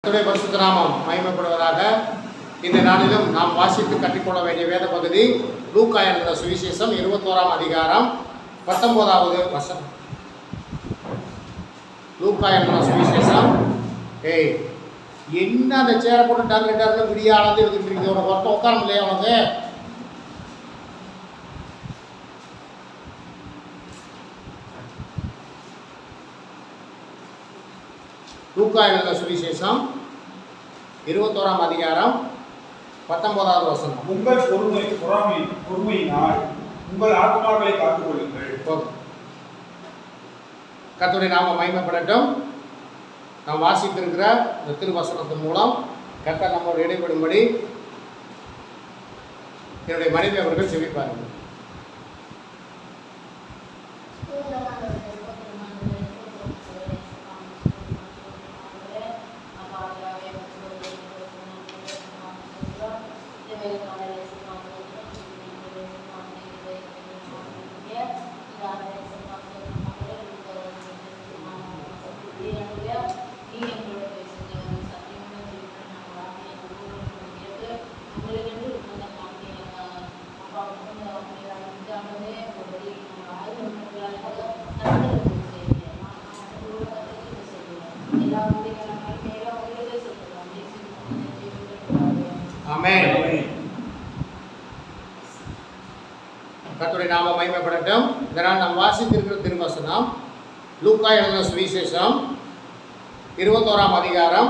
கர்த்தருடைய பரிசுத்த நாமம் மகிமைப்படுவதாக. இந்த நாளிலும் நாம் வாசித்து கற்றுக்கொள்ள வேண்டிய வேத பகுதி லூக்கா என்ற சுவிசேஷம் 21ஆம் அதிகாரம் 19வது வசனம். லூக்கா என்ற சுவிசேஷம். என்ன அந்த சேரை போட்டு டர்னு விடிய அளந்து எடுத்துட்டு இருக்கு. உனக்கு ஒருத்தம் உட்கார முடியல. உனக்கு லூக்கா எழுதின சுவிசேஷம் 21ஆம் அதிகாரம் 19வது வசனம். உங்கள் பொறுமையினால் உங்கள் ஆத்மாக்களை காத்துக் கொள்ளுங்கள். கர்த்தருடைய நாமம் மகிமைப்படட்டும். நாம் வாசித்திருக்கிற இந்த திருவசனத்தின் மூலம் கர்த்தர் நம்மோடு இடைபடும்படி என்னுடைய மனைவி அவர்கள் செவிப்பார்கள். கர்த்தருடைய நாமம் மகிமைப்படட்டும். இதனால் நாம் வாசித்திருக்கிற திருவசனம் லூக்கா எழுதின சுவிசேஷம் 21ஆம் அதிகாரம்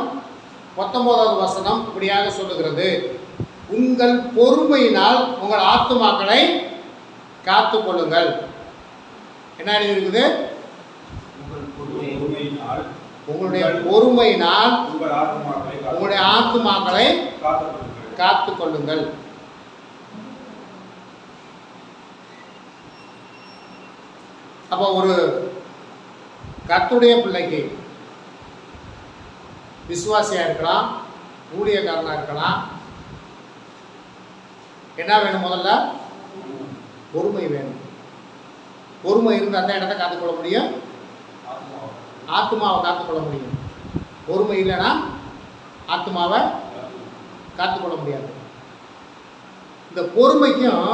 19வது வசனம் இப்படியாக சொல்லுகிறது. உங்கள் பொறுமையினால் உங்கள் ஆத்துமாக்களை காத்துக் கொள்ளுங்கள். என்ன எழுதியிருக்குது? உங்களுடைய பொறுமையினால் உங்களுடைய ஆத்துமாக்களை காத்துக் கொள்ளுங்கள். அப்போ ஒரு கர்த்தருடைய பிள்ளைக்கு விசுவாசியாக இருக்கலாம், ஊழியக்காரனாக இருக்கலாம், என்ன வேணும்? முதல்ல பொறுமை வேணும். பொறுமை இருந்தால் தான் இடத்த காத்துக்கொள்ள முடியும், ஆத்மாவை காத்துக்கொள்ள முடியும். பொறுமை இல்லைன்னா ஆத்மாவை காத்துக்கொள்ள முடியாது. இந்த பொறுமைக்கும்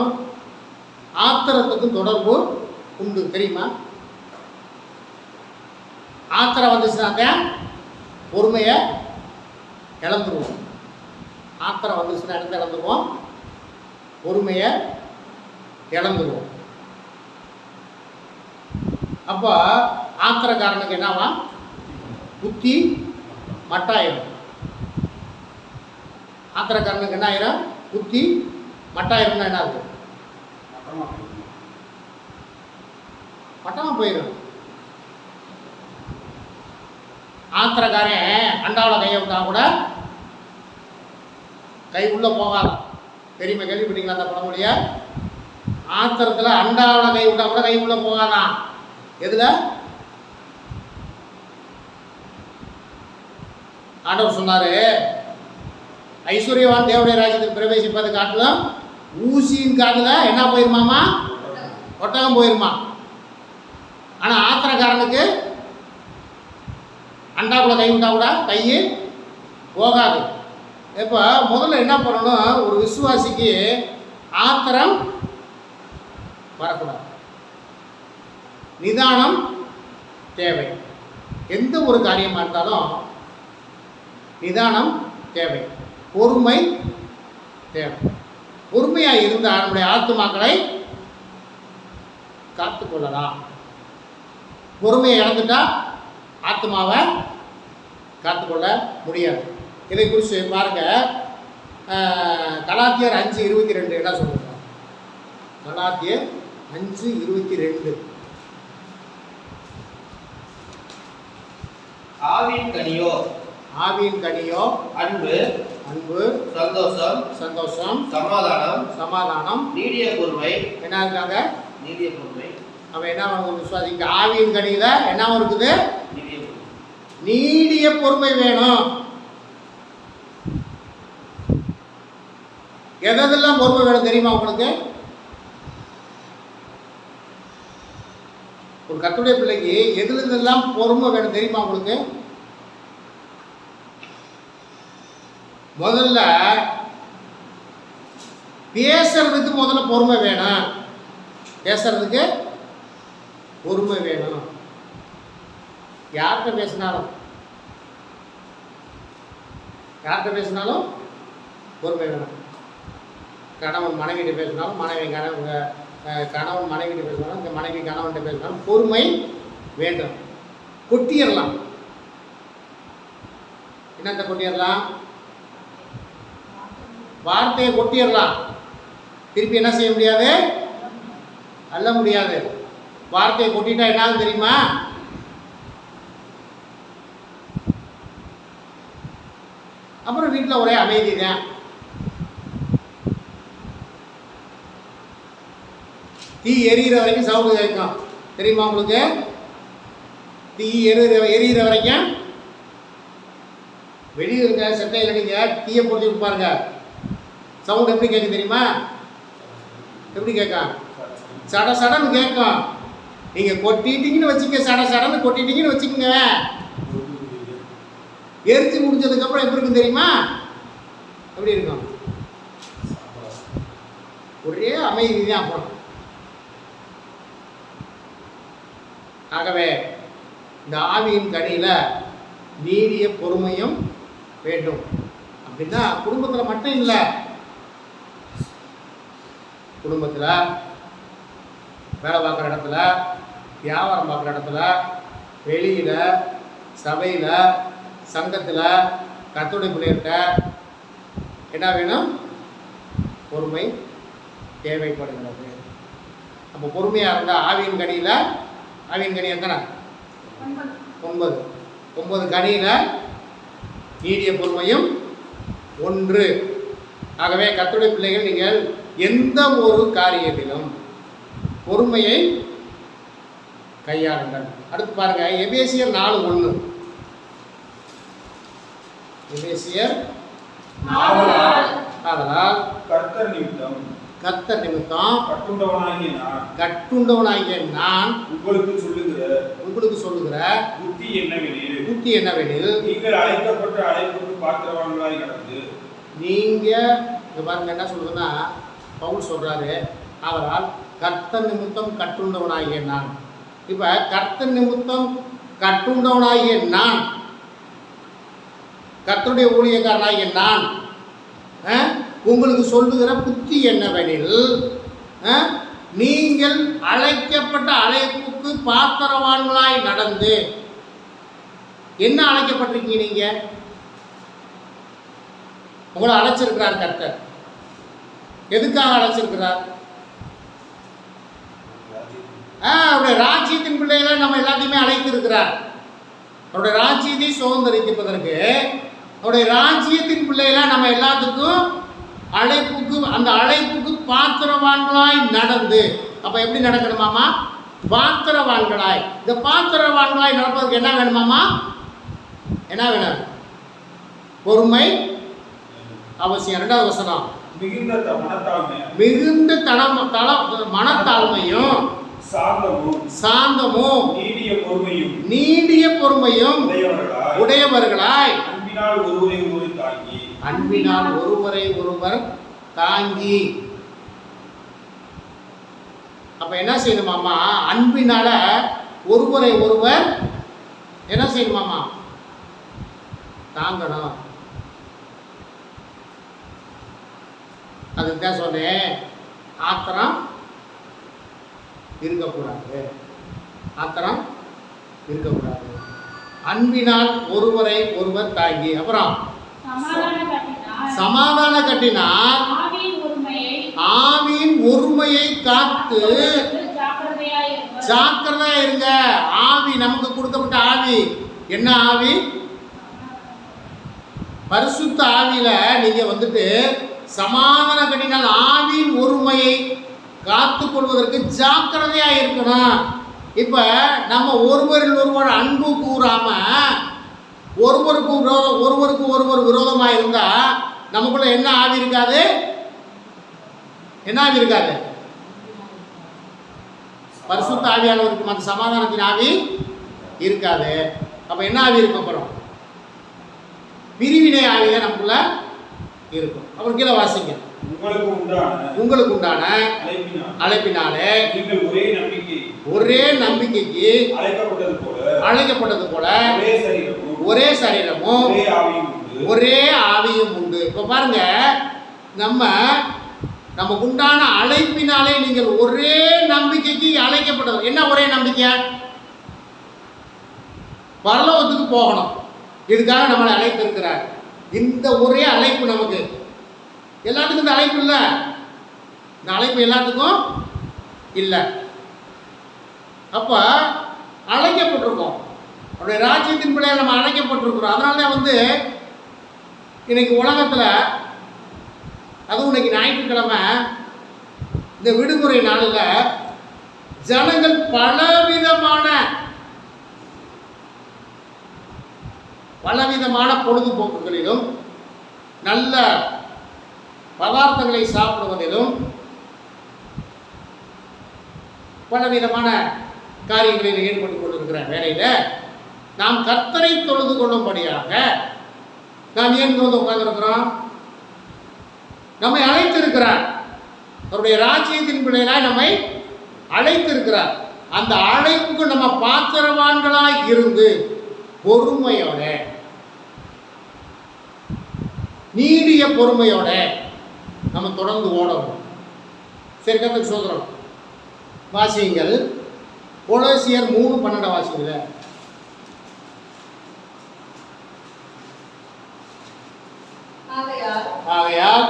ஆத்திரத்துக்கும் தொடர்பு உண்டு, தெரியுமா? ஆத்திரம் வந்துச்சுனாக்க பொறுமையை இழந்துருவோம். ஆத்திரம் வந்துச்சுன்னா இடத்த இழந்துருவோம், பொறுமையை இழந்துருவோம். அப்போ ஆத்திரக்காரனுக்கு என்னவா? புத்தி மட்டாயிரும். ஆத்திரக்காரனுக்கு என்ன ஆயிரும்? புத்தி மட்டாயிரும்னா என்ன ஆகுது? மட்டமாக போயிடும். ஆத்திரக்காரன் அண்டாவில் கையை விட்டா கூட கை உள்ள போகாதான். பெரியமை கேள்விப்பட்டீங்களா அந்த பழமொழிய? ஆத்திரத்தில் அண்டாவில் கை விட்டா கூட கை உள்ள போகாதான். எதுல? ஆண்டவர் சொன்னாரு, ஐஸ்வர்யவான் தேவனுடைய ராஜ்யத்தில் பிரவேசிப்பதை காட்டிலும் ஊசியின் காதுல என்ன போயிருமாமா? ஒட்டகம் போயிருமா. ஆனால் ஆத்திரக்காரனுக்கு அண்டாக்குள்ள கை விட்டா கூட கை போகாது. இப்போ முதல்ல என்ன பண்ணணும்? ஒரு விசுவாசிக்கு ஆத்திரம் வரக்கூடாது, நிதானம் தேவை. எந்த ஒரு காரியமாக இருந்தாலும் நிதானம் தேவை, பொறுமை தேவை. பொறுமையாக இருந்தால் நம்முடைய ஆத்துமாக்களை காத்துக்கொள்ளலாம். பொறுமையை இழந்துட்டா ஆத்மாவை காத்துக்கொள்ள முடியாது. இதை குறித்து பாருங்க, கலாத்தியர் 5:22 என்ன சொல்லுங்க? கலாத்தியர் 5:22. ஆவியின் கனியோ அன்பு, சந்தோஷம், சமாதானம், நீடிய பொறுமை. என்ன இருக்காங்க? நீடிய பொறுமை. அவன் என்ன விசுவாசிக்க ஆவியின் கனியில என்ன இருக்குது? நீடிய பொறுமை வேணும். எதெல்லாம் பொறுமை வேணும் தெரியுமா உங்களுக்கு? ஒரு கர்த்தருடைய பிள்ளைக்கு எதுல இருந்தெல்லாம் பொறுமை வேணும் தெரியுமா உங்களுக்கு? முதல்ல பேசுறதுக்கு முதல்ல பொறுமை வேணும். பேசுறதுக்கு பொறுமை வேணும். யார்கிட்ட பேசினாலும் பொறுமை வேணும். கணவன் மனைவிட்ட பேசினாலும் கணவன் மனைவிட்ட பேசினாலும் இந்த மனைவி கணவன்கிட்ட பேசினாலும் பொறுமை வேண்டும். கொட்டிடலாம். என்னத்தை கொட்டிடலாம்? வார்த்தையை கொட்டிடலாம். திருப்பி என்ன செய்ய முடியாது? அல்ல முடியாது. வார்த்தையை கொட்டிட்டா என்ன தெரியுமா? அப்புறம் வீட்டில் ஒரே அமைதி தான். தீ எரியிற வரைக்கும் சவுண்டு கேட்கும். தெரியுமா உங்களுக்கு? தீ எரியிற வரைக்கும் வெளியே இருக்க செட்டையில் நீங்கள் தீயை பொறுத்து பாருங்க, சவுண்ட் எப்படி கேட்கும் தெரியுமா? எப்படி கேட்கும்? சட சடன்னு கேட்கும். நீங்கள் கொட்டிட்டீங்கன்னு வச்சுக்க, சட சடன்னு கொட்டிட்டீங்கன்னு வச்சுக்கோங்க, எரிச்சு முடிச்சதுக்கப்புறம் எப்படி இருக்கும் தெரியுமா? எப்படி இருக்கும்? ஒரே அமைதி தான். அப்புறம் ஆகவே இந்த ஆவியின் கனியில் நீடிய பொறுமையும் வேண்டும். அப்படின்னா குடும்பத்தில் மட்டும் இல்லை, குடும்பத்தில், வேலை பார்க்குற இடத்துல, வியாபாரம் பார்க்குற இடத்துல, வெளியில், சபையில், சங்கத்தில், கர்த்தருடைய பிள்ளைகிட்ட என்ன வேணும்? பொறுமை தேவைப்படுகிறது. அப்போ பொறுமையாக இருந்தால் ஆவியின் கனியில், ஆவியின் கனி எத்தனை? 9 கனியில் நீடிய பொறுமையும் 1. ஆகவே கர்த்தருடைய பிள்ளைகள், நீங்கள் எந்த ஒரு காரியத்திலும் பொறுமையை கையாளுங்கள். அடுத்து பாருங்க, எபேசியர் 4:1. எபேசியர் 4. ஆதலால் கர்த்தர் நிமித்தம் கட்டுண்டவனாகிய நான் உங்களுக்கு சொல்லுகிற புத்தி என்னவெனில், நீங்கள் அழைக்கப்பட்ட அழைப்புக்கு பாத்திரவான்களாய் நடந்து. நீங்க இங்க பாருங்க என்ன சொல்றதுன்னா, பவுல் சொல்றாரு, அவரால் கர்த்தர் நிமித்தம் கட்டுண்டவனாகிய நான். இப்ப கர்த்தர் நிமித்தம் கட்டுண்டவனாகிய நான், கர்த்தருடைய ஊழியக்காரனாகிய நான் உங்களுக்கு சொல்லுகிற புத்தி என்னவெனில், நீங்கள் அழைக்கப்பட்ட அழைப்புக்கு பாத்திரவான்களாய் நடந்து. என்ன அழைக்கப்பட்டிருக்கீங்க? நீங்க உங்களை அழைச்சிருக்கிறார் கர்த்தர். எதுக்காக அழைச்சிருக்கிறார்? அவருடைய ராஜ்யத்தின் பிள்ளைகளை நம்ம எல்லாத்தையுமே அழைத்திருக்கிறார். அவருடைய ராஜ்யத்தை சுதந்திரிப்பதற்கு, அவருடைய ராஜ்யத்தின் பிள்ளைகளை நம்ம எல்லாத்துக்கும் அழைப்புக்கு, அந்த அழைப்புக்கு பாத்திரவான்களாய் நடந்து. அப்ப எப்படி நடக்கணுமாமா? பாத்திரவான்களாய். இந்த பாத்திரவான்களாய் நடப்பதற்கு என்ன வேணுமாமா? என்ன வேணும்? பொறுமை அவசியம். 2வது வசனம், மிகுந்த மனத்தாழ்மையும் சாந்தமும் நீடிய பொறுமையும் உடையவர்களாய் அன்பினால் ஒருவரை ஒருவர் தாங்கி. அப்ப என்ன செய்யணுமாமா? அன்பினால ஒருவரை ஒருவர் என்ன செய்யணுமாமா? தாங்கணும். அதுக்கு தான் சொன்னேன், ஆத்திரம் இருக்கக்கூடாது. ஆத்திரம் இருக்கக்கூடாது. அன்பினால் ஒருவரை ஒருவர் தாங்கி. அப்புறம் சமாதான கட்டினால் ஆவியின் ஒருமையை காத்து ஜாக்கிரதையா இருங்க. ஆவி நமக்கு கொடுக்கப்பட்ட ஆவி என்ன ஆவி? பரிசுத்த ஆவியில நீங்க வந்துட்டு சமாதான கட்டினால் ஆவியின் ஒருமையை காத்து கொள்வதற்கு ஜாக்கிரதையா இருக்கணும். இப்ப நம்ம ஒருவரில் ஒருவர் அன்பு கூறாம ஒருவருக்கு ஒருவர் விரோதமா இருந்தா நமக்குள்ள என்ன ஆவி இருக்காது? என்ன ஆவி இருக்காது? பரிசுத்த ஆவியானவருக்கு அந்த சமாதானத்தின் ஆவி இருக்காது. அப்ப என்ன ஆவி இருக்கும்? அப்புறம் பிரிவினை ஆவிதான் நமக்குள்ள இருக்கும். அப்புறம் கீழே வாசிங்க. உங்களுக்கு உண்டான அழைப்பினாலே நீங்கள் ஒரே நம்பிக்கைக்கு அழைக்கப்பட்டது போல ஒரே சரீரமும் ஒரே ஆவியும் உண்டு. இப்போ பாருங்க, நமக்கு உண்டான அழைப்பினாலே நீங்கள் ஒரே நம்பிக்கைக்கு அழைக்கப்பட்டது. என்ன ஒரே நம்பிக்கை? பரலோகத்துக்கு போகணும். இதுக்காக நம்மளை அழைத்திருக்கிறார். இந்த ஒரே அழைப்பு நமக்கு. எல்லாத்துக்கும் இந்த அழைப்பு இல்லை. இந்த அழைப்பு எல்லாத்துக்கும் இல்லை. அப்ப அழைக்கப்பட்டிருக்கோம். அவருடைய ராஜ்யத்தின் பிள்ளைகள் நம்ம அழைக்கப்பட்டிருக்கிறோம். அதனால இன்னைக்கு உலகத்தில், அதுவும் இன்னைக்கு ஞாயிற்றுக்கிழமை இந்த விடுமுறை நாளில் ஜனங்கள் பலவிதமான பொழுதுபோக்குகளிலும் நல்ல பதார்த்தங்களை சாப்பிடுவதிலும் பலவிதமான காரியங்களில் ஈடுபட்டு கொண்டிருக்கிற வேளையில் நாம் கர்த்தரை தொழுது கொள்ளும்படியாக நாம் ஏன் வந்து உட்கார்ந்திருக்கிறோம்? நம்மை அழைத்திருக்கிறார். அவருடைய ராஜ்யத்தின் பிள்ளைகளாய் நம்மை அழைத்திருக்கிறார். அந்த அழைப்புக்கு நம்ம பாத்திரவான்களாய் இருந்து பொறுமையோட, நீடிய பொறுமையோட நம்ம தொடர்ந்து ஓடணும். சரி, கர்த்தருக்கு ஸ்தோத்திரம். வாசியுங்கள். கொலோசியர் 3:12 வாசிக்கல. ஆகையால்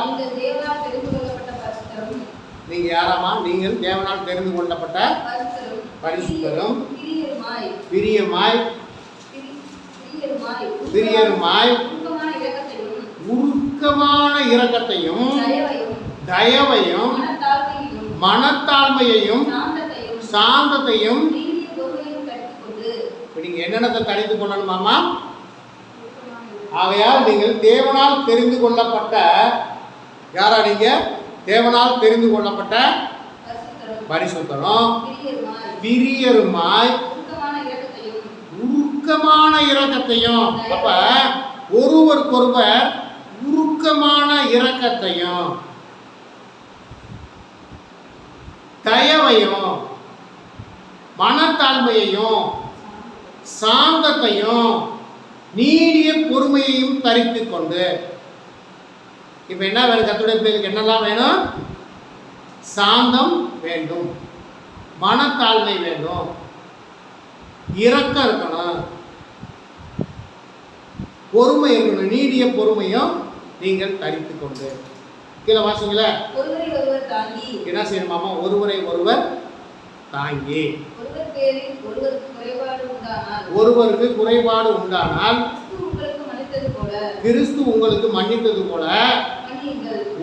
நீங்க யாராமா? நீங்கள் தேவனால் தெரிந்து கொள்ளப்பட்ட பரிசுத்தரும் பிரியருமாய் உருக்கமான இரக்கத்தையும் தயவையும் மனத்தாழ்மையையும் சாந்தத்தையும் நீங்க என்னென்னத்தை தரித்து கொள்ளணுமாமா? ஆகையால் நீங்கள் தேவனால் தெரிந்து கொள்ளப்பட்ட, யாரா நீங்க? தேவனால் தெரிந்து கொள்ளப்பட்ட பரிசுத்தரும் பிரியருமாய் உருக்கமான இரக்கத்தையும். அப்ப ஒருவருக்கொருவர் உருக்கமான இரக்கத்தையும் தயவையும் மனத்தாழ்மையையும் சாந்தத்தையும் நீடிய பொறுமையையும் தரித்து கொண்டு. இப்ப என்ன வேணும்? கர்த்தருடைய பிள்ளைகளுக்கு என்னெல்லாம் வேணும்? சாந்தம் வேண்டும், மனத்தாழ்மை வேண்டும், இரக்கம் இருக்கணும், பொறுமை இருக்கணும். நீடிய பொறுமையும் நீங்கள் தரித்து கொண்டு. கீழே வாசிங்கள. என்ன செய்யணுமாமா? ஒருவரை ஒருவர் தாங்கி. ஒருவருக்கு குறைபாடு உண்டானால் கிறிஸ்து உங்களுக்கு மன்னித்தது போல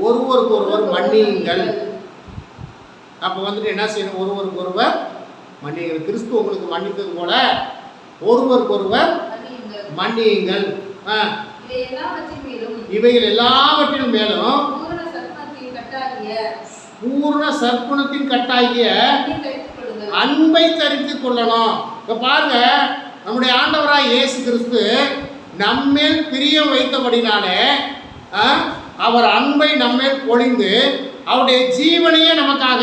ஒருவருக்கு ஒருவர் மன்னியுங்கள். அப்ப என்ன செய்யணும்? ஒருவருக்கு ஒருவர் மன்னியுங்கள். கிறிஸ்து உங்களுக்கு மன்னித்தது போல ஒருவருக்கு ஒருவர் மன்னியுங்கள். இவைகள் எல்லாவற்றிலும் மேலும் பூர்ண சற்குணத்தின் கட்டாகிய அன்பை தரித்து கொள்ளணும். இப்ப பாருங்க, நம்முடைய ஆண்டவராய் இயேசு கிறிஸ்து நம்மேல் பிரியம் வைத்தபடினாலே அவர் அன்பை நம்மேல் பொழிந்து அவருடைய ஜீவனையே நமக்காக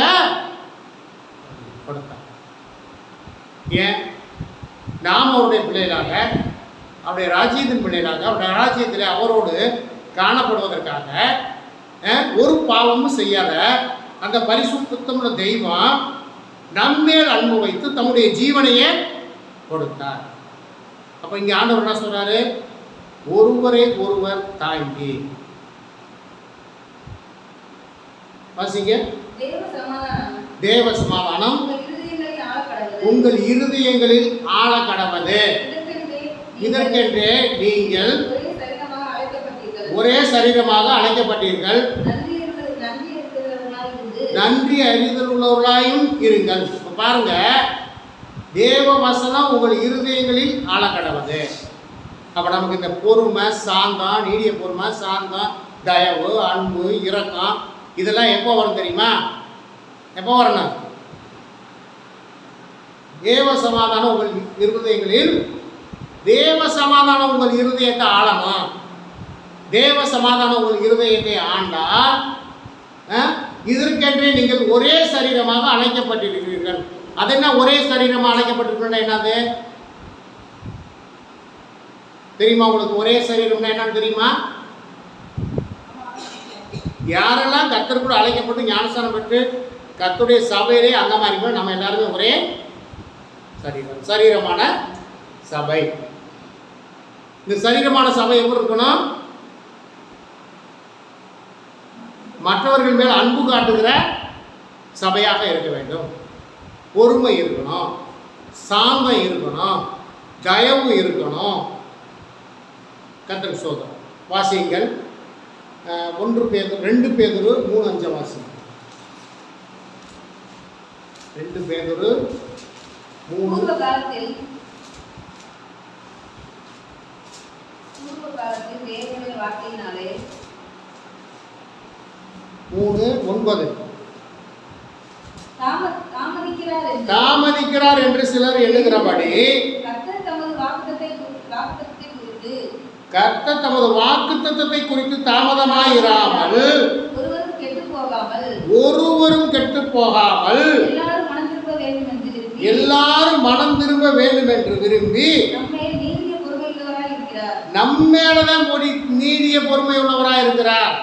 கொடுத்தார். ஏன்? நாம் அவருடைய பிள்ளைகளாக, அவருடைய ராஜ்யத்தின் பிள்ளைகளாக, அவருடைய ராஜ்யத்தில் அவரோடு காணப்படுவதற்காக ஒரு பாவமும் செய்யாத அந்த பரிசுத்தமுள்ள தெய்வம் நம்மேல் அன்பு வைத்து தம்முடைய ஜீவனையே கொடுத்தார். அப்ப இங்க ஆண்டவர் என்ன சொல்றாரு? ஒருவரை ஒருவர் தாங்கி. வாசிங்க. தேவ சமாதானம் உங்கள் இருதயங்களில் ஆள கடவது. இதற்கென்றே நீங்கள் ஒரே சரீரமாக அழைக்கப்பட்டீர்கள். நன்றி அறிதலுள்ளவர்களாயும் இருங்கள். பாருங்க, தேவ வசனம் உங்கள் இருதயங்களில் ஆள கடவது. அப்ப நமக்கு இந்த பொறுமை, சாந்தம், நீடிய பொறுமை, சாந்தம், தயவு, அன்பு, இரக்கம் இதெல்லாம் எப்போ வரும் தெரியுமா? எப்போ வரணும்? தேவ சமாதானம் உங்கள் இருதயங்களில், தேவ சமாதானம் உங்கள் இருதயத்தை ஆளணும். தேவ சமாதானம் உங்கள் இருதயத்தை ஆண்டால் இதற்கென்றே நீங்கள் ஒரே சரீரமாக அழைக்கப்பட்டிருக்கிறீர்கள். அது என்ன ஒரே சரீரமாக அழைக்கப்பட்டிருக்கிறீர்கள்? என்னது தெரியுமா உங்களுக்கு? ஒரே சரீரம்னா என்னன்னு தெரியுமா? யாரெல்லாம் கர்த்தருக்குள் அழைக்கப்பட்டு ஞானஸ்நானம் பெற்று கர்த்தருடைய சபையிலே அங்கமா இருக்கோ நம்ம எல்லாருமே ஒரே சரீரம், சரீரமான சபை. இந்த சரீரமான சபை எப்படி இருக்கணும்? மற்றவர்கள் மேல் அன்பு காட்டுகிற சபையாக இருக்க வேண்டும். பொறுமை இருக்கணும், சாந்தம் இருக்கணும், தயவு இருக்கணும். கர்த்தருக்கு ஸ்தோத்திரம். வாசியுங்கள் 1 பேதுரு 2 பேதுரு 3:5 வாசிங்க. 2 பேதுரு 3. பூர்வ காலத்தில் தேவனுடைய வார்த்தையினாலே 3:9 தாமதிக்கிறார் என்று சிலர் எண்ணுகிறபடி கர்த்தர் தமது வாக்குத்தத்தத்தை குறித்து தாமதமாயிராமல் ஒருவரும் கெட்டு போகாமல் எல்லாரும் மனம் திரும்ப வேண்டும் என்று விரும்பி நம்மேலதான் நீடிய பொறுமை உள்ளவராய் இருக்கிறார்.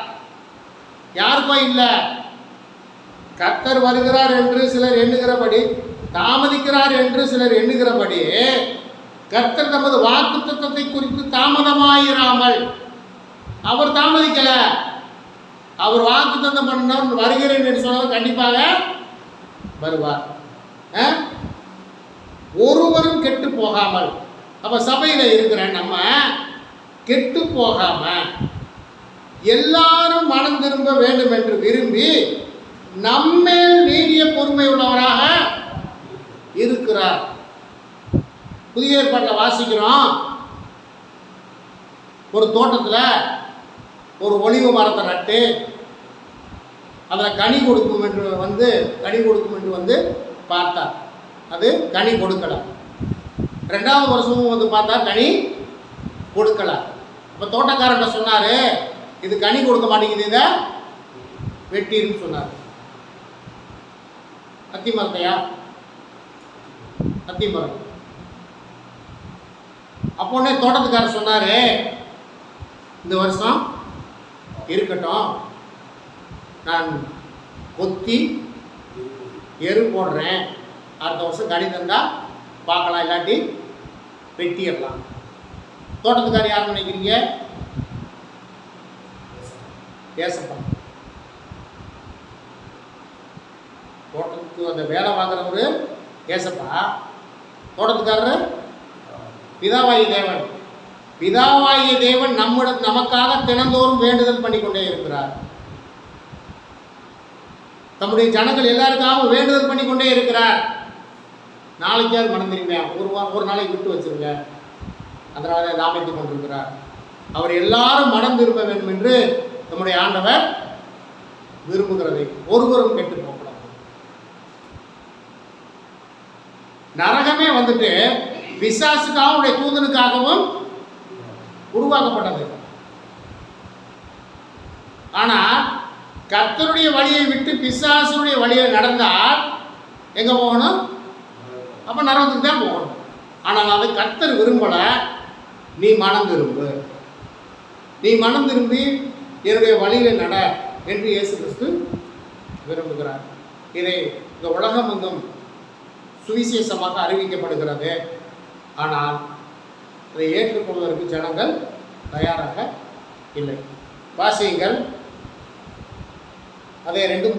யாருக்கும் இல்லை. கர்த்தர் வருகிறார் என்று சிலர் எண்ணுகிறபடி, தாமதிக்கிறார் என்று சிலர் எண்ணுகிறபடி கர்த்தர் தமது வாக்குத்தத்தத்தை குறித்து தாமதமாயிராமல், அவர் தாமதிக்கல. அவர் வாக்குத்தத்தம் பண்ணவர் வருகிறேன் என்று சொன்னவர் கண்டிப்பாக வருவார். ஒருவரும் கெட்டு போகாமல், அப்ப சபையில இருக்கிற நம்ம கெட்டு போகாம எல்லாரும் மனம் திரும்ப வேண்டும் என்று விரும்பி நம்மேல் நீடிய பொறுமை உள்ளவராக இருக்கிறார். புதிய ஏற்பாட்டில் வாசிக்கிறோம், ஒரு தோட்டத்தில் ஒரு ஒலிவு மரத்தை நட்டு அதில் கனி கொடுக்கும் என்று வந்து பார்த்தார். அது கனி கொடுக்கல. 2வது வருஷமும் வந்து பார்த்தா கனி கொடுக்கல. அப்போ தோட்டக்காரன் சொன்னார், இது கனி கொடுக்க மாட்டேங்குது, இதை வெட்டின்னு சொன்னார். அத்தி மரத்தையா? அத்தி மரம். அப்போனே தோட்டத்துக்காரர் சொன்னார், இந்த வருஷம் இருக்கட்டும், நான் கொத்தி எரு போடுறேன், அடுத்த வருஷம் கனி தந்தா பார்க்கலாம், இல்லாட்டி வெட்டிடலாம். தோட்டத்துக்காரர் யார் நினைக்கிறீங்க? ஏசப்பா. தோட்டத்துக்கு அந்த வேலை வாங்குறவரு ஏசப்பா, தோட்டத்துக்காரர் பிதாவாகிய தேவன். பிதாவாகிய தேவன் நமக்காக தினந்தோறும் வேண்டுதல் பண்ணிக்கொண்டே இருக்கிறார். தம்முடைய ஜனங்கள் எல்லாருக்காகவும் வேண்டுதல் பண்ணிக்கொண்டே இருக்கிறார். நாளைக்காவது மறந்துடுங்க, ஒரு நாளைக்கு விட்டு வச்சிருங்க, அதனால லாபத்தை கொண்டிருக்கிறார். அவர் எல்லாரும் மனம் திரும்ப வேண்டும் என்று நம்முடைய ஆண்டவர் விரும்புகிறதை ஒருவரும் கெட்டு போகக்கூடாது. நரகமே வந்துட்டு பிசாசுக்காகவும் அவருடைய தூதனுக்காகவும் உருவாக்கப்பட்டது. ஆனா கர்த்தருடைய வழியை விட்டு பிசாசுடைய வழியை நடந்தால் எங்க போகணும்? அப்ப நரகத்துக்கு தான் போகணும். ஆனால் அதை கர்த்தர் விரும்பல. நீ மனம் திரும்பு, நீ மனம் திரும்பி என்னுடைய வழியில நட என்று இயேசு கிறிஸ்து விரும்புகிறார். இதை இந்த உலகம் எங்கும் சுவிசேஷமாக அறிவிக்கப்படுகிறது. ஆனால் அதை ஏற்றுக்கொள்வதற்கு ஜனங்கள் தயாராக இல்லை. வாசியுங்கள், அதே 2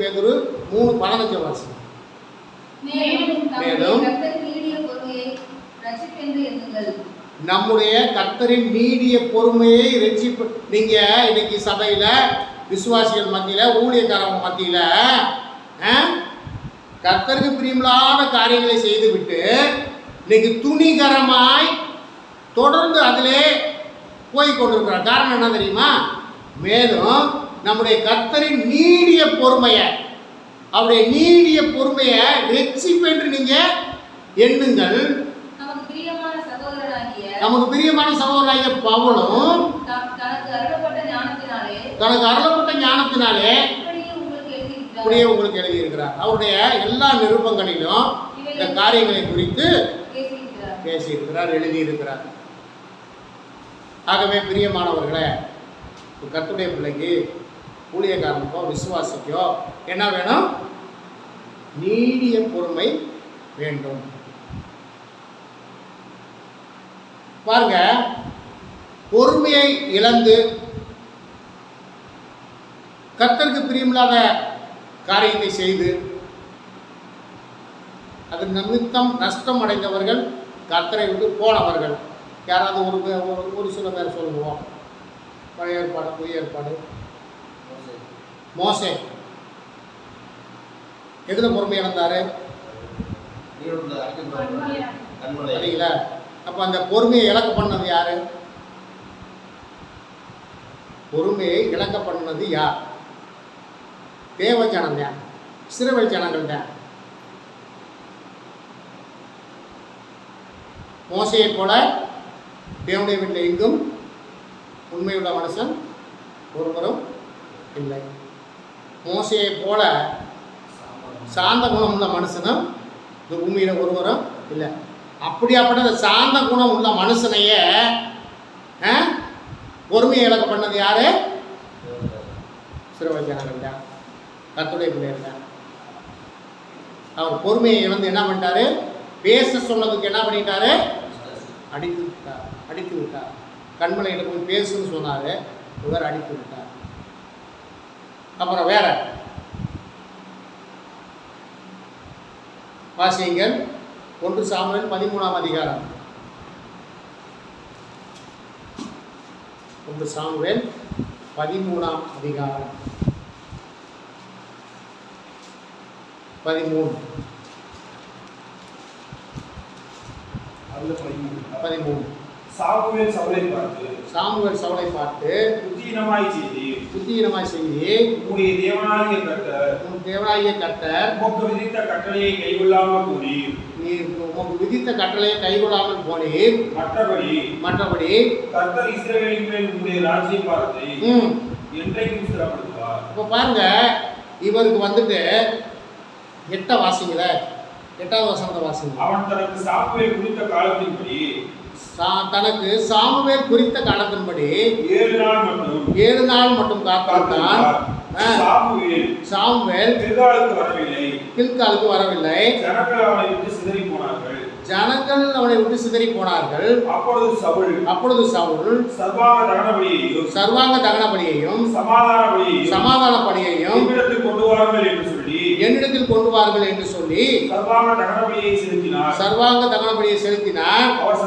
பேதுரு 3:15 வாசிங்க. மேலும் நம்முடைய கர்த்தரின் நீடிய பொறுமையை ரட்சிப்பு. நீங்க இன்னைக்கு சபையில விசுவாசிகள் மத்தியில, ஊழியக்காரங்க மத்தியில கர்த்தருக்கு பிரியமில்லாத காரியங்களை செய்துவிட்டு இன்னைக்கு துணிகரமாய் தொடர்ந்து அதிலே போய் கொண்டிருக்கிறார். காரணம் என்ன தெரியுமா? மேலும் நம்முடைய கர்த்தரின் நீடிய பொறுமையை, அவருடைய நீடிய பொறுமையை ரட்சிப்பு என்று நீங்க எண்ணுங்கள். நமக்கு பிரியமான சகோதரனாகிய பவுலும் தனக்கு தனக்கு அருளப்பட்ட ஞானத்தினாலே இப்படியே உங்களுக்கு எழுதியிருக்கிறார். அவருடைய எல்லா நிருபங்களிலும் இந்த காரியங்களை குறித்து பேசியிருக்கிறார், எழுதியிருக்கிறார். ஆகவே பிரியமானவர்களே, கர்த்தருடைய பிள்ளைக்கு, ஊழியக்காரனுக்கோ விசுவாசிக்கோ என்ன வேணும்? நீடிய பொறுமை வேண்டும். பாருங்க, பொறுமையை இழந்து கர்த்தருக்கு பிரியமில்லாத காரியத்தை செய்து அது நிமித்தம் நஷ்டம் அடைந்தவர்கள், கர்த்தரை விட்டு போனவர்கள். யாராவது ஒரு சில பேர் சொல்லுவோம். பழைய ஏற்பாடு, புதிய ஏற்பாடு. மோசே எதுல பொறுமை இழந்தாரு? சரிங்களா? அப்ப அந்த பொறுமையை இழக்க பண்ணது யாரு? பொறுமையை இழக்க பண்ணது யார்? தேவ ஜனம் தான், சிறுவல் ஜனங்கள் தான். மோசையை போல தேவனுடைய வீட்டில் எங்கும் உண்மையுள்ள மனுஷன் ஒருவரும் இல்லை. மோசையை போல சாந்த குணம் உள்ள மனுஷனும் இந்த பூமியில் ஒருவரும் இல்லை. அப்படியாப்பட்ட சாந்த குணம் உள்ள மனுஷனையே பொறுமையை இழக்க பண்ணது யாரு? சிறுவல் ஜனங்கள் தான், கர்த்தருடைய பிள்ளைகள் தான். அவர் பொறுமையை இழந்து என்ன பண்ணிட்டாரு? பேச சொன்னதுக்கு என்ன பண்ணிட்டாரு? அடித்து விட்டார். கண்மலையில போய் பேசுன்னு சொன்னாரு, இவர் அடித்து விட்டார். அப்புறம் வேற வாசியுங்கள். 1 சாமுவேல் 13ஆம் அதிகாரம். 1 சாமுவேல் 13ஆம் அதிகாரம் 13. சாமுவேல் சவுலை பார்த்து புத்தியீனமாய் செய்தி உம்முடைய தேவனாகிய கர்த்தர் உமக்கு விதித்த கட்டளையை கைகொள்ளாமல் போனீர். மற்றபடி கர்த்தர் இஸ்ரவேலின் மேல் உம்முடைய ராஜ்யபாரத்தை என்றைக்கும் ஸ்திரப்படுத்துவார். இப்போ பாருங்க, இவருக்கு வந்துட்டு 8 வாசிங்கள, 8வது வசனத்தை வாசிங்க. அவன் தனக்கு சாமுவேல் குறித்த காலத்தின்படி 7 நாள் மட்டும் காத்திருந்தான். சாமுவேல் கில்காலுக்கு வரவில்லை. ஜனங்கள் அவனை விட்டு சிதறி போனார்கள். அப்பொழுது சவுல் சர்வாங்க தகனபலியையும் சமாதான பலியையும் என்னிடத்தில் கொண்டு வாருங்கள் என்று சொல்லி சர்வாங்க தகனபலியை செலுத்தினார். அவர்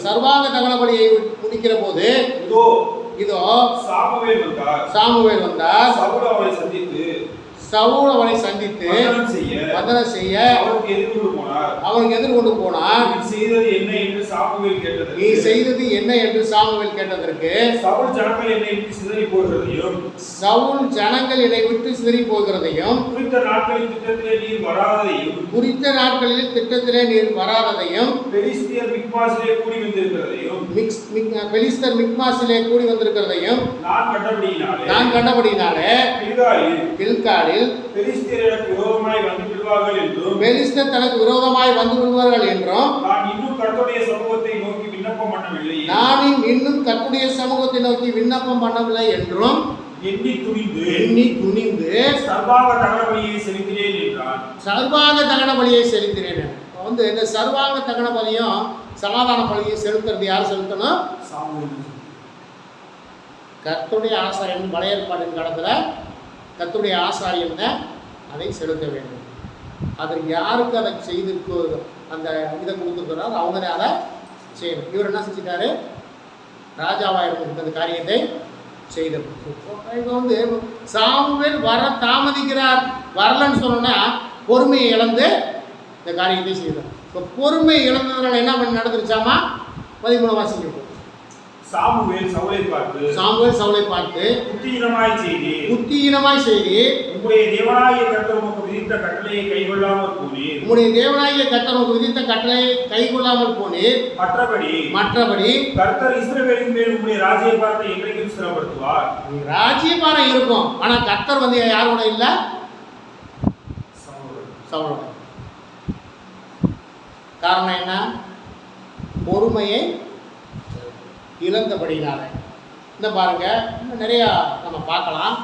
சர்வாங்க தகனபலியை முடிக்கிற போது இதோ சாமுவேல் வந்தார். சவுல் அவனை சந்தித்து வந்தனம் செய்ய அவனுக்கு எதிர்கொண்டு போனார். நீ செய்தது என்ன என்று சாமுவேல் கேட்டதற்கு சவுல் ஜனங்கள் என்னை விட்டு சிதறி போகிறதையும் குறித்த நாட்களில் திட்டத்திலே நீர் வராததையும் பெலிஸ்தர் மிக்மாசிலே கூடி வந்திருக்கிறதையும் நான் கண்டபடியினாலே கில்காலில் பெலிஸ்தர் தனக்கு விரோதமாய் வந்து விடுவார்கள் என்றும் நான் இன்னும் கர்த்தருடைய சமூகத்தை நோக்கி விண்ணப்பம் பண்ணவில்லை என்றும் எண்ணி துணிந்து சர்வாங்க தகன பலியை செலுத்தினேன். வந்து இந்த சர்வாங்க தகன பலியும் சமாதான பலியை செலுத்துறது யார் செலுத்தணும்? கர்த்தருடைய ஆசாரியன் பழைய ஏற்பாட்டின் காலத்துல கர்த்தருடைய ஆசாரியன் அதை செலுத்த வேண்டும். அதற்கு யாருக்கு அதை செய்திருக்கோ அந்த இதை கொடுத்துருக்கிறார் அவங்க அதை செய்யணும். இவர் என்ன செஞ்சிட்டாரு? ராஜாவாக இருந்த அந்த காரியத்தை செய்தார். இப்போ வந்து சாமுவேல் வர தாமதிக்கிறார். வரலன்னு சொன்னோன்னா பொறுமையை இழந்து இந்த காரியத்தை செய்தார். இப்போ பொறுமை இழந்ததுனால என்ன பண்ணி நடந்துருச்சாமா? 13 வாசிக்க சாமுவேல் சவுலை பார்த்து புத்தியினமாய் செய்தி உம்முடைய தேவனாகிய கர்த்தர் உமக்கு விதித்த கட்டளையை கைக்கொள்ளாமல் போனீர். மற்றபடி கர்த்தர் இஸ்ரவேலின் மேல் உம்முடைய ராஜ்யபாரத்தை என்றைக்கும் ஸ்திரப்படுத்துவார். ராஜ்யபாரம் இருக்கும், ஆனா கர்த்தர் வந்து யாரோட இல்ல? சவுலோட. காரணம் என்ன? பொறுமையை இழந்தபடினால. இந்த பாருங்க, இன்னும் நிறையா நம்ம பார்க்கலாம்.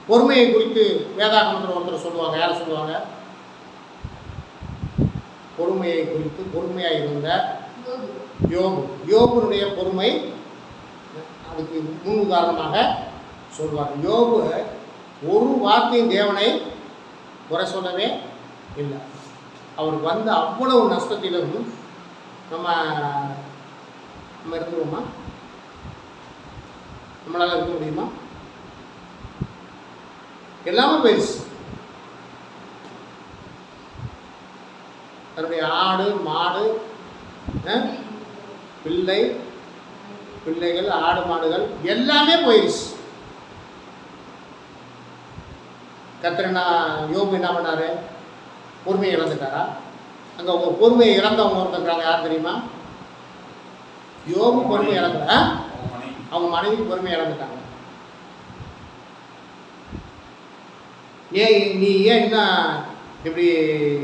பொறுமையை குறித்து வேதாகமத்தில் ஒருத்தர் சொல்லுவாங்க. யார் சொல்லுவாங்க? பொறுமையை குறித்து பொறுமையாக இருந்த யோபுனுடைய பொறுமை அதுக்கு முன் உதாரணமாக சொல்லுவாங்க. யோபு ஒரு வார்த்தையும் தேவனை குறை சொல்லவே இல்லை. அவருக்கு வந்த அவ்வளவு நஷ்டத்திலும் நம்ம இருந்துருவோமா? நம்மளால இருக்க முடியுமா? எல்லாமே போயிடுச்சு. தன்னுடைய ஆடு மாடு பிள்ளைகள் ஆடு மாடுகள் எல்லாமே போயிடுச்சு. கர்த்தர் யோபு என்ன பண்ணாரு? பொறுமையை இழந்துட்டாரா? அங்கே அவங்க பொறுமையை இழந்தவங்க ஒருத்தருக்காங்க. யார் தெரியுமா? யோபு பொறுமை இழந்துட்ட, அவங்க மனைவி பொறுமை இழந்துட்டாங்க. நீ ஏன் என்ன இப்படி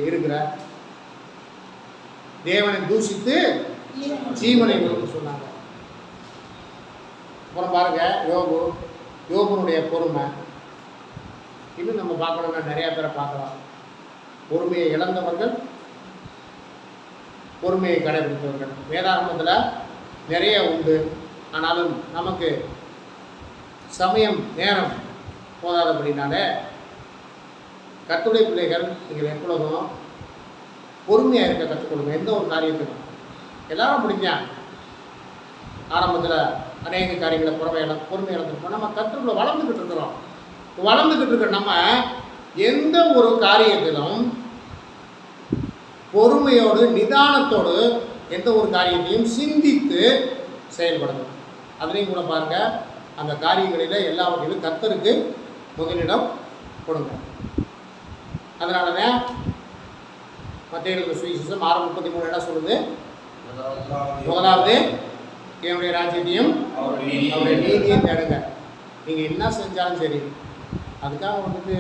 இருக்கிற? தேவனை தூஷித்து ஜீவனை சொன்னாங்க. அப்புறம் பாருங்க, யோபுனுடைய பொறுமை இன்னும் நம்ம பார்க்கணும்னா நிறைய பேரை பார்க்கலாம். பொறுமையை இழந்தவர்கள், பொறுமையை கடைபிடித்தவர்கள் வேதாகமத்தில் நிறைய உண்டு. ஆனாலும் நமக்கு சமயம் நேரம் போதாதபடினால கர்த்தருடைய பிள்ளைகள் நீங்கள் எப்பொழுதும் பொறுமையாக இருக்க கற்றுக்கொள்ளுங்க. எந்த ஒரு காரியத்துக்கும் எல்லாரும் பிடிக்கும். ஆரம்பத்தில் அநேக காரியங்களை பொறுமை இழந்துருப்போம். நம்ம கர்த்தருக்குள்ள வளர்ந்துக்கிட்டு இருக்கிற நம்ம எந்த ஒரு காரியத்திலும் பொறுமையோடு நிதானத்தோடு எந்த ஒரு காரியத்தையும் சிந்தித்து செயல்படணும். அதுலேயும் கூட பாருங்கள், அந்த காரியங்களில் எல்லாவற்றிலும் கர்த்தருக்கு முதலிடம் கொடுங்க. அதனால தான் மத்தேயு சுவிசேஷம் 6:33 என்ன சொல்லுது? முதலாவது என்னுடைய ராஜ்யத்தையும் அவருடைய நீதியையும் தேடுங்க. நீங்கள் என்ன செஞ்சாலும் சரி, அதுக்காக வந்துட்டு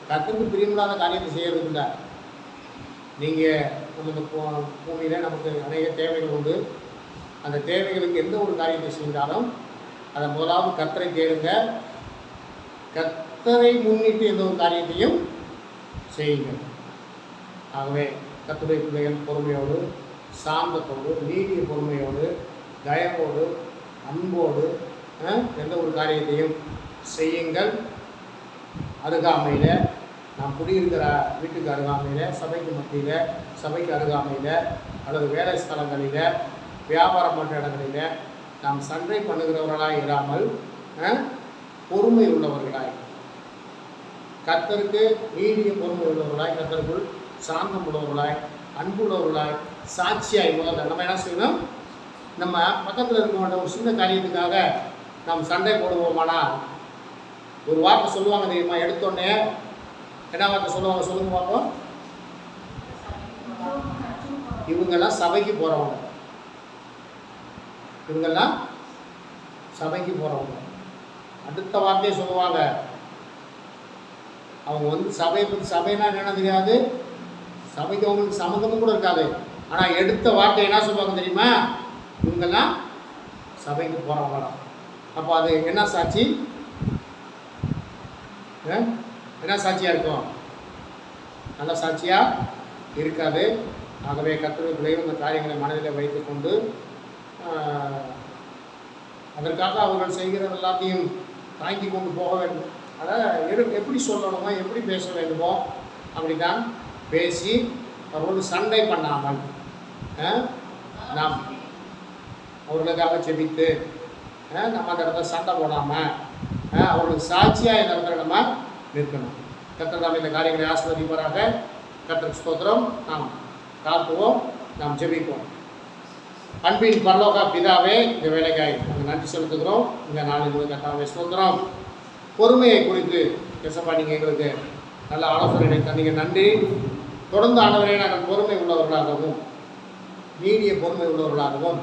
கர்த்தருக்கு பிரியமில்லாத காரியத்தை செய்யறதுக்கு இல்லை. நீங்கள் நமக்கு பூமியில் நமக்கு அநேக தேவைகள் உண்டு. அந்த தேவைகளுக்கு எந்த ஒரு காரியத்தை செஞ்சாலும் அதை முதலாவது கர்த்தரை தேடுங்க. கர்த்தரை முன்னிட்டு எந்த ஒரு காரியத்தையும் செய்யுங்கள். ஆகவே கர்த்தருடைய பிள்ளைகள் பொறுமையோடு, சாந்தத்தோடு, நீடிய பொறுமையோடு, தயவோடு, அன்போடு எந்த ஒரு காரியத்தையும் செய்யுங்கள். அருகாமையில், நாம் குடியிருக்கிற வீட்டுக்கு அருகாமையில், சபைக்கு மத்தியில், சபைக்கு அருகாமையில், அல்லது வேலை ஸ்தலங்களில், வியாபாரம் பண்ணுற இடங்களில் நாம் சண்டை பண்ணுகிறவர்களாய் இராமல் பொறுமை உள்ளவர்களாய், கர்த்தருக்கு நீடிய பொறுமை உள்ளவர்களாய், கர்த்தருக்குள் சாந்தம் உள்ளவர்களாய், அன்புள்ளவர்களாய், சாட்சியாய் முதல்ல நம்ம என்ன செய்யணும்? நம்ம பக்கத்தில் இருக்க வேண்டிய ஒரு சின்ன காரியத்துக்காக நாம் சண்டை போடுவோமானால் ஒரு வார்த்தை சொல்லுவாங்க தெரியுமா? எடுத்தோடனே என்ன வார்த்தை சொல்லுவாங்க? சொல்லுங்க பார்ப்போம். இவங்கெல்லாம் சபைக்கு போகிறவங்க, இவங்கெல்லாம் சபைக்கு போகிறவங்க. அடுத்த வார்த்தையை சொல்லுவாங்க, அவங்க வந்து சபையை பற்றி, சபைனா என்ன தெரியாது, சபைக்கு அவங்களுக்கு சம்மந்தமும் கூட இருக்காது. ஆனால் எடுத்த வார்த்தை என்ன சொல்லுவாங்க தெரியுமா? இவங்கெல்லாம் சபைக்கு போகிறவங்களாம். அப்போ அது என்ன சாட்சி? என்ன சாட்சியாக இருக்கும்? நல்ல சாட்சியாக இருக்காது. ஆகவே கர்த்தருடைய பிள்ளைகள் இந்த காரியங்களை மனதில் வைத்துக்கொண்டு அதற்காக அவர்கள் செய்கிறது எல்லாத்தையும் தாங்கி கொண்டு போக வேண்டும். அதை எப்படி சொல்லணுமோ, எப்படி பேச வேண்டுமோ அப்படி தான் பேசி அவரோடு சண்டை பண்ணாமல் நாம் அவர்களுக்காக செபித்து நம்ம அந்த இடத்துல சண்டை போடாமல் அவர்களுக்கு சாட்சியாக இந்த இடத்துல நம்ம நிற்கணும். கர்த்தர் நாம் இந்த காரியங்களை ஆசீர்வதிப்பாராக. கர்த்தருக்கு ஸ்தோத்திரம். நாம் தாழ்த்துவோம், நாம் ஜெபிப்போம். அன்பின் பரலோக பிதாவே, இந்த வேலைக்காய் நாங்கள் நன்றி செலுத்துகிறோம். இந்த நாளில் கர்த்தாவே ஸ்தோத்திரம். பொறுமையை குறித்து பேசப்பா நீங்கள் எங்களுக்கு நல்ல ஆலோசனை தந்தீங்க, நன்றி. தொடர்ந்து ஆண்டவரே நாங்கள் பொறுமை உள்ளவர்களாகவும் நீடிய பொறுமை உள்ளவர்களாகவும்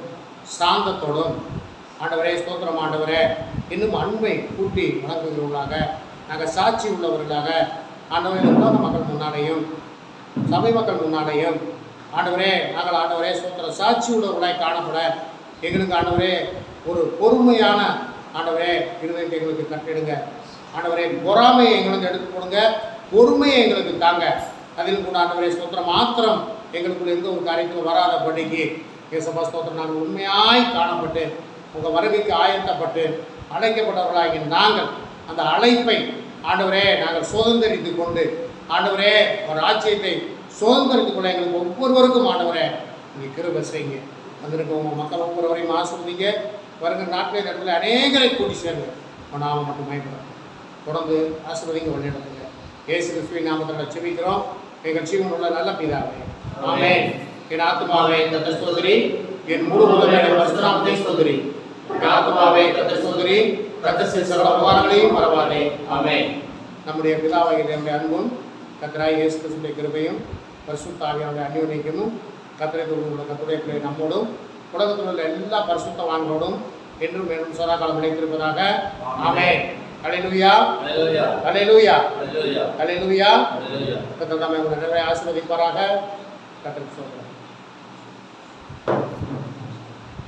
சாந்தத்தோடும் ஆண்டவரே ஸ்தோத்திரம் ஆண்டவரே இன்னும் அன்பை கூட்டி வழங்குகிறவர்களாக நாங்கள் சாட்சி உள்ளவர்களாக ஆண்டவரே உலக மக்கள் முன்னாலேயும் சபை மக்கள் முன்னாலேயும் ஆண்டவரே நாங்கள் ஆண்டவரே ஸ்தோத்திரம் சாட்சி உள்ளவர்களாய் காணப்பட எங்களுக்கு ஆண்டவரே ஒரு பொறுமையான ஆண்டவரே இருதயத்தை எங்களுக்கு கட்டிடுங்க. ஆண்டவரே பொறாமையை எங்களுக்கு எடுத்து கொடுங்க, பொறுமையை எங்களுக்கு தாங்க. அதில் கூட ஆண்டவரே ஸ்தோத்திரம் மாத்திரம் எங்களுக்குள்ள எந்த ஒரு காரியத்தில் வராதபடிக்கு ஏசப்பா ஸ்தோத்திரம் நாங்கள் உண்மையாய் காணப்பட்டு உங்கள் வருகைக்கு ஆயத்தப்பட்டு அழைக்கப்பட்டவர்களாகி நாங்கள் அந்த அழைப்பை ஆண்டவரே நாங்கள் சுதந்திரித்து கொண்டு ஆண்டவரே ஒரு ராஜ்யத்தை சுதந்திரித்துக் கொள்ள எங்களுக்கு ஒவ்வொருவருக்கும் ஆண்டவரே நீங்கள் கிருபை செய்யுங்க. வந்திருக்க உங்கள் மக்கள் ஒவ்வொருவரையும் ஆசிர்வதிங்க. வருகிற நாட்களில் இந்த இடத்துல அநேகரை கூட்டி சேருங்க. நாம மட்டும் பயன்படுறோம். தொடர்ந்து ஆசிர்வதிங்க, வழிநடத்துங்க. இயேசு கிறிஸ்துவின் நாமத்தில் செபிக்கிறோம் எங்கள் ஜீவன் உள்ள நல்ல பிதாவே, ஆமென். என் ஆத்துமாவே கர்த்தரை ஸ்தோத்திரி, என் முழு உள்ளமே பரிசுத்தநாமத்தை ஸ்தோத்திரி. என் ஆத்துமாவே கர்த்தரை ஸ்தோத்திரி, கர்த்தர் செய்த சகல உபகாரங்களையும் மறவாதே, ஆமென். நம்முடைய பிதாவாகிய தேவனுடைய அன்பும் கர்த்தராகிய இயேசு கிறிஸ்துவின் கிருபையும் பரிசுத்த ஆவியானவருடைய அந்யோன்யமும் கர்த்தரை உள்ள கர்த்தருடைய பிள்ளை நம்மோடும் உலகத்தில் உள்ள எல்லா பரிசுத்தவான்களோடும் என்றும் மேலும் சதா காலம் நிலைத்திருப்பதாக, ஆமென். அல்லேலூயா, அல்லேலூயா, அல்லேலூயா, அல்லேலூயா. கர்த்தர் நம்மை ஆசீர்வதிப்பாராக. கர்த்தருக்கு ஸ்தோத்திரம்.